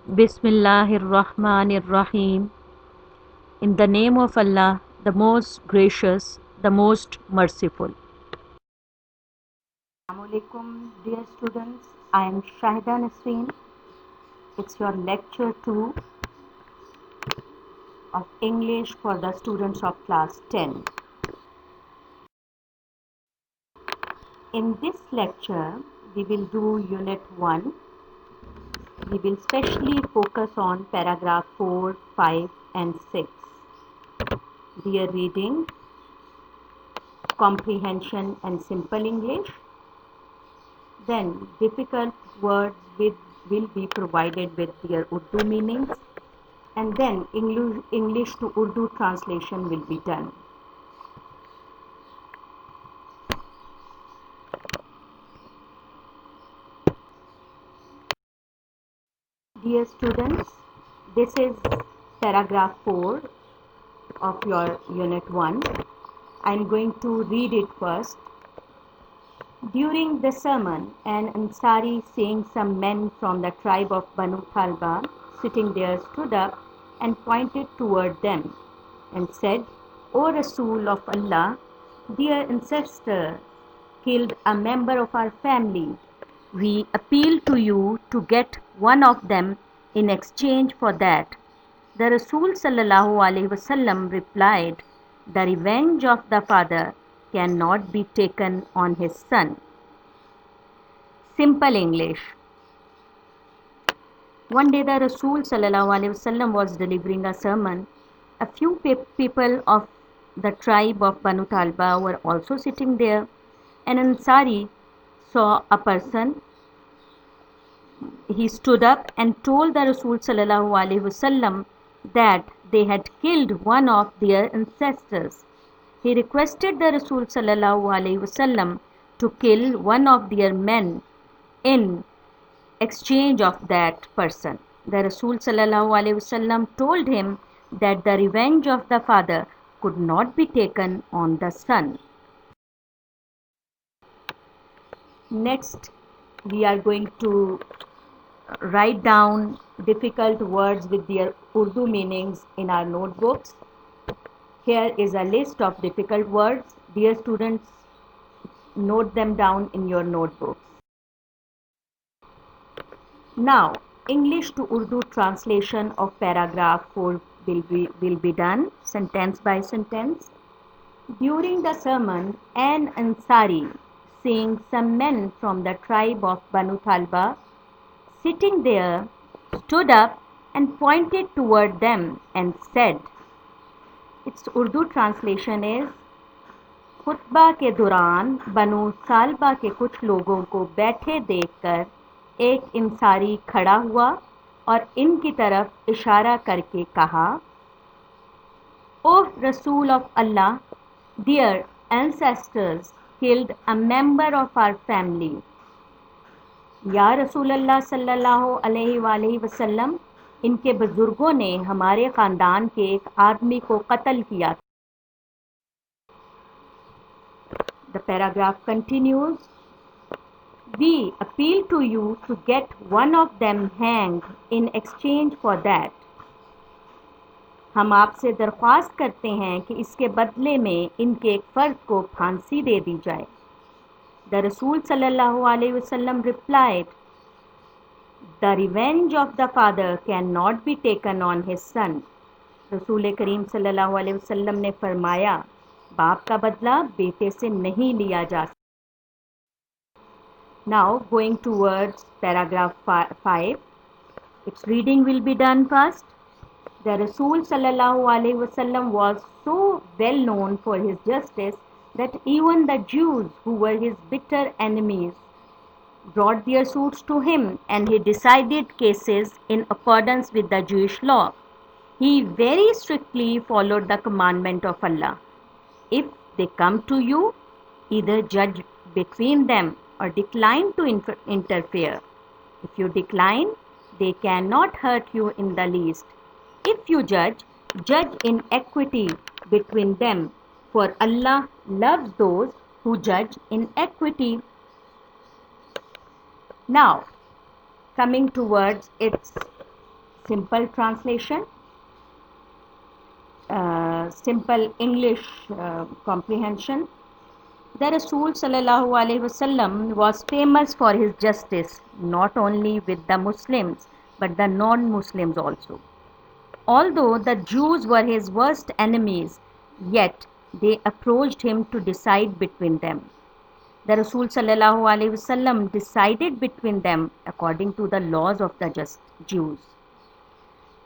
Bismillahirrahmanirrahim. In the name of Allah, the most gracious, the most merciful. Assalamualaikum, dear students. I am Shahida Nasreen. It's your lecture 2 of English for the students of class 10. In this lecture, we will do unit 1. We will specially focus on paragraph 4, 5 and 6. Dear reading, comprehension and simple English. Then difficult words will be provided with their Urdu meanings, and then English to Urdu translation will be done. Dear students, this is paragraph 4 of your unit 1. I am going to read it first. During the sermon, an Ansari, seeing some men from the tribe of Banu Talba sitting there, stood up and pointed toward them and said, O Rasul of Allah, their ancestor killed a member of our family. We appeal to you to get one of them in exchange for that. The Rasul sallallahu alaihi wasallam replied, the revenge of the father cannot be taken on his son. Simple English. One day the Rasul sallallahu alaihi wasallam was delivering a sermon. A few people of the tribe of Banu Talba were also sitting there. An Ansari saw a person. He stood up and told the Rasul sallallahu alaihi wasallam that they had killed one of their ancestors. He requested the Rasul sallallahu alaihi wasallam to kill one of their men in exchange of that person. The Rasul sallallahu alaihi wasallam told him that the revenge of the father could not be taken on the son. Next, we are going to write down difficult words with their Urdu meanings in our notebooks. Here is a list of difficult words. Dear students, note them down in your notebooks. Now, English to Urdu translation of paragraph 4 will be done, sentence by sentence. During the sermon, an Ansari, seeing some men from the tribe of Banu Talba sitting there, stood up and pointed toward them and said, its Urdu translation is, खुतबा के दौरान बनु सालबा के कुछ लोगों को बैठे देखकर एक इंसारी खड़ा हुआ और इनकी तरफ इशारा करके कहा, ओह रसूल of Allah, their ancestors killed a member of our family. या रसूल अल्लाह सल्लल्लाहु अलैहि वसल्लम, इनके बुजुर्गों ने हमारे ख़ानदान के एक आदमी को कत्ल किया. The paragraph continues. We appeal to you to get one of them hanged in exchange for that. हम आपसे दरख्वास्त करते हैं कि इसके बदले में इनके एक फ़र्द को फांसी दे दी जाए. The Rasul sallallahu alaihi wasallam replied, the revenge of the father cannot be taken on his son. रसूल करीम सल्लल्लाहु अलैहि वसल्लम ने फरमाया, बाप का बदला बेटे से नहीं लिया जा सकता. Now going towards paragraph 5. Its reading will be done first. The Rasul sallallahu alaihi wasallam was so well known for his justice that even the Jews, who were his bitter enemies, brought their suits to him and he decided cases in accordance with the Jewish law. He very strictly followed the commandment of Allah. If they come to you, either judge between them or decline to interfere. If you decline, they cannot hurt you in the least. If you judge, judge in equity between them, for Allah loves those who judge in equity. Now, coming towards its Simple translation, simple English comprehension. The Rasul sallallahu alaihi wasallam was famous for his justice, not only with the Muslims but the non-Muslims also. Although the Jews were his worst enemies, yet they approached him to decide between them. The Rasul sallallahu alaihi wasallam decided between them according to the laws of the just Jews.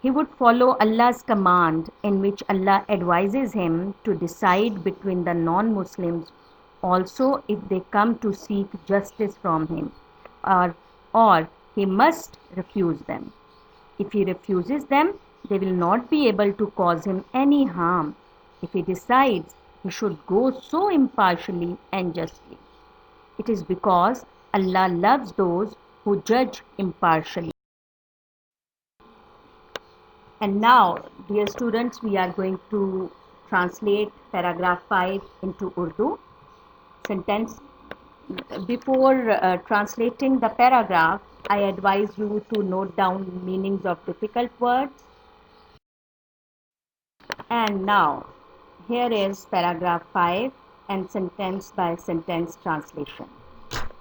He would follow Allah's command in which Allah advises him to decide between the non-Muslims also if they come to seek justice from him, or he must refuse them. If he refuses them, they will not be able to cause him any harm. If he decides, he should go so impartially and justly. It is because Allah loves those who judge impartially. And now, dear students, we are going to translate paragraph 5 into Urdu. Sentence. Before translating the paragraph, I advise you to note down meanings of difficult words. And now, here is paragraph 5 and sentence by sentence translation.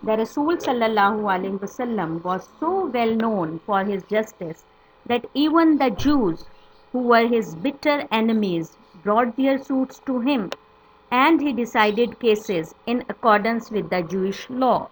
The Rasul sallallahu alaihi wasallam was so well known for his justice that even the Jews, who were his bitter enemies, brought their suits to him, and he decided cases in accordance with the Jewish law.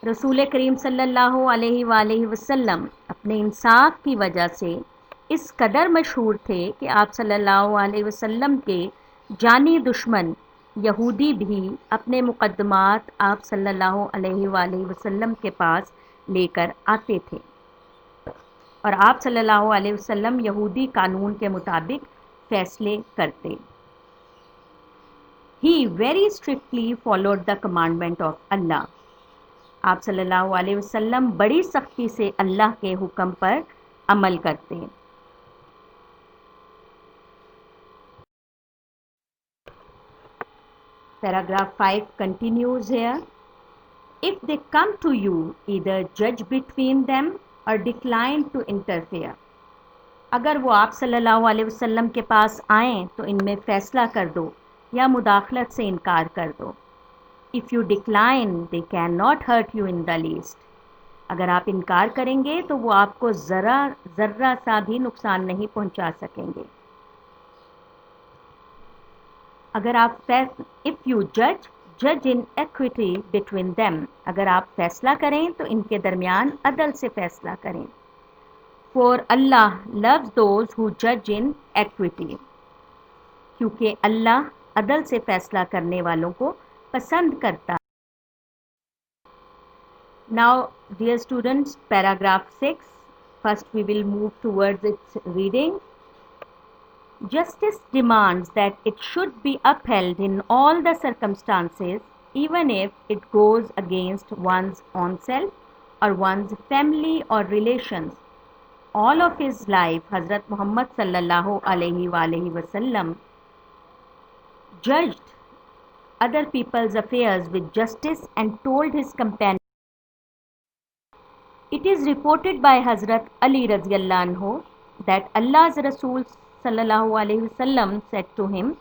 रसूल करीम सल्लल्लाहु अलैहि वसल्लम अपने इंसाफ की वजह से इस कदर मशहूर थे कि आप सल्लल्लाहु अलैहि वसल्लम के जानी दुश्मन यहूदी भी अपने मुकदमात आप सल्लल्लाहु अलैहि वसल्लम के पास लेकर आते थे और आप सल्लल्लाहु अलैहि वसल्लम यहूदी कानून के मुताबिक फैसले करते. He very strictly followed the commandment of Allah. आप सल्लल्लाहु अलैहि वसल्लम बड़ी सख्ती से अल्लाह के हुक्म पर अमल करते. Paragraph 5 continues here. If they come to you, either judge between them or decline to interfere. अगर वो आप सल्लल्लाहु अलैहि वसल्लम के पास आएँ तो इनमें फ़ैसला कर दो या मुदाखलत से इनकार कर दो. If you decline, they cannot hurt you in the least. अगर आप इनकार करेंगे तो वो आपको ज़र्रा सा भी नुकसान नहीं पहुंचा सकेंगे. अगर आप if you judge in equity between them. अगर आप फैसला करें तो इनके दरमियान अदल से फैसला करें. For Allah loves those who judge in equity. क्योंकि अल्लाह अदल से फैसला करने वालों को पसंद करता. Now, dear students, paragraph 6. First we will move towards its reading. Justice demands that it should be upheld in all the circumstances, even if it goes against one's own self or one's family or relations. All of his life, Hazrat Muhammad sallallahu alaihi wasallam judged other people's affairs with justice and told his companions. It is reported by Hazrat Ali radhiyallahu anhu that Allah's Rasul sallallahu alaihi wasallam said to him,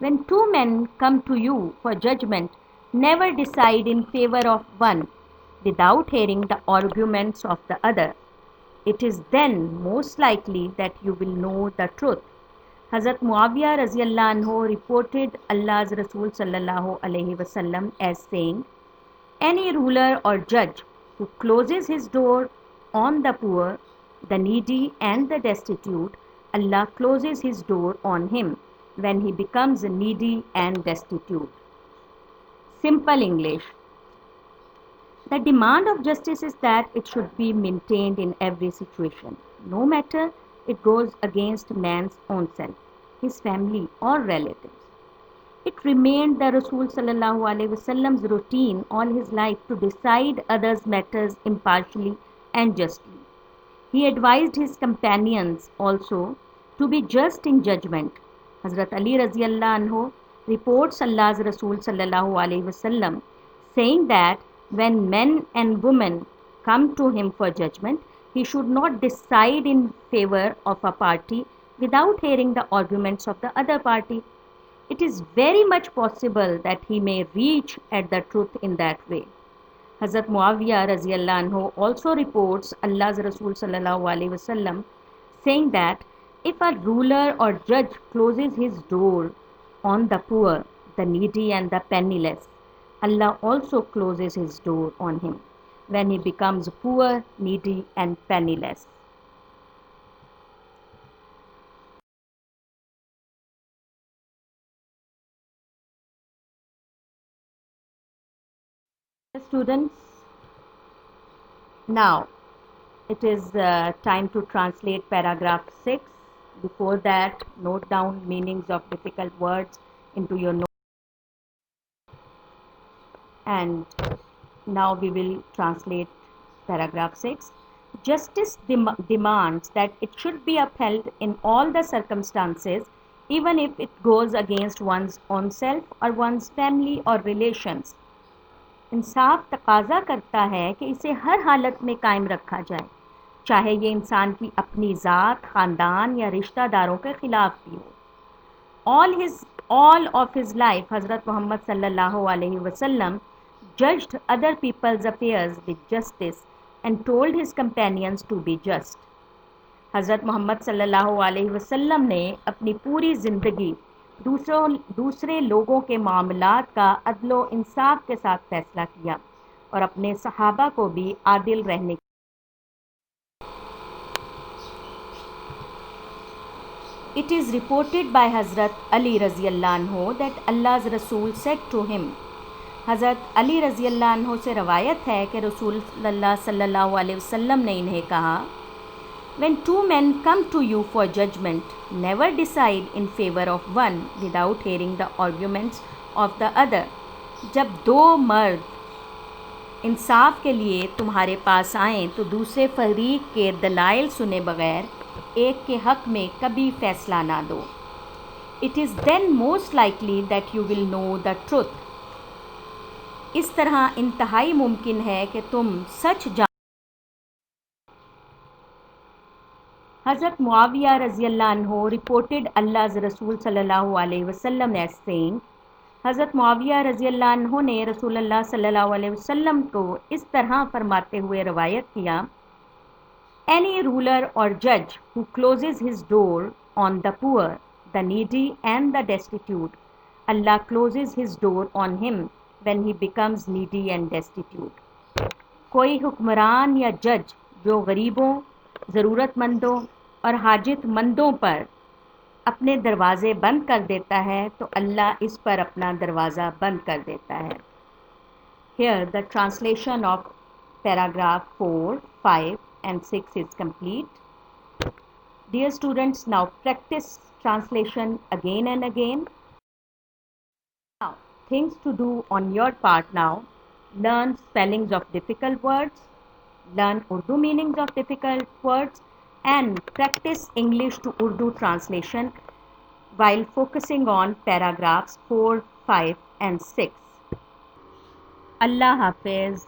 when two men come to you for judgment, never decide in favor of one without hearing the arguments of the other. It is then most likely that you will know the truth. Hazrat Muawiyah radhiyallahu anhu reported Allah's Rasul sallallahu alaihi wasallam as saying, any ruler or judge who closes his door on the poor, the needy and the destitute, Allah closes his door on him when he becomes needy and destitute. Simple English. The demand of justice is that it should be maintained in every situation, no matter it goes against man's own self, his family or relatives. It remained the Rasul sallallahu alaihi wasallam's routine all his life to decide others' matters impartially and justly. He advised his companions also to be just in judgment. Hazrat Ali radhiyallahu anhu reports Allah's Rasul sallallahu alaihi wasallam saying that when men and women come to him for judgment, He should not decide in favor of a party without hearing the arguments of the other party. It is very much possible that he may reach at the truth in that way. Hazrat Muawiyah Raziyallahu anhu also reports Allah's Rasul Sallallahu Alaihi Wasallam saying that if a ruler or judge closes his door on the poor, the needy and the penniless, Allah also closes his door on him when he becomes poor, needy and penniless. Students, now it is time to translate paragraph 6. Before that, note down meanings of difficult words into your notes. And now we will translate paragraph 6. Justice demands that it should be upheld in all the circumstances, even if it goes against one's own self or one's family or relations. इंसाफ तकाजा करता है कि इसे हर हालत में कायम रखा जाए, चाहे ये इंसान की अपनी ज़ात, ख़ानदान या रिश्तेदारों के ख़िलाफ़ भी हो. All of his life, Hazrat Muhammad sallallahu alaihi wasallam judged other people's affairs with justice and told his companions to be just. हज़रत मोहम्मद सल्लल्लाहु अलैहि वसल्लम ने अपनी पूरी ज़िंदगी दूसरे लोगों के मामलात का अदलो इंसाफ के साथ फ़ैसला किया और अपने सहाबा को भी आदिल रहने. It is reported by Hazrat Ali Raziyallahu anhu that Allah's Rasul said to him. हज़रत अली रज़ियल्लाहु अन्हु से रवायत है कि रसूल सल्लल्लाहु अलैहि वसल्लम ने इन्हें कहा, When two men come to you for judgment, never decide in favor of one without hearing the arguments of the other. जब दो मर्द इंसाफ के लिए तुम्हारे पास आएं तो दूसरे फरीक के दलाइल सुने बगैर एक के हक़ में कभी फ़ैसला ना दो. It is then most likely that you will know the truth. इस तरह इंतहाई मुमकिन है कि तुम सच जान. Hazrat Muawiyah Raziyallahu anhu reported Allah's Rasul Sallallahu Alaihi Wasallam as saying, Hazrat Muawiyah Raziyallahu anhu ने रसूलुल्लाह सल्लल्लाहु अलैहि वसल्लम को इस तरह फरमाते हुए रवायत किया, Any ruler or judge who closes his door on the poor, the needy and the destitute, Allah closes his door on him when he becomes needy and destitute. कोई हुक्मरान या जज जो गरीबों, ज़रूरतमंदों और हाजतमंदों पर अपने दरवाज़े बंद कर देता है तो अल्लाह इस पर अपना दरवाज़ा बंद कर देता है. Here the translation of paragraph 4, 5 and 6 is complete. Dear students, now practice translation again and again. Now, things to do on your part now. Learn spellings of difficult words, learn Urdu meanings of difficult words, and practice English to Urdu translation while focusing on paragraphs 4, 5 and 6. Allah Hafiz.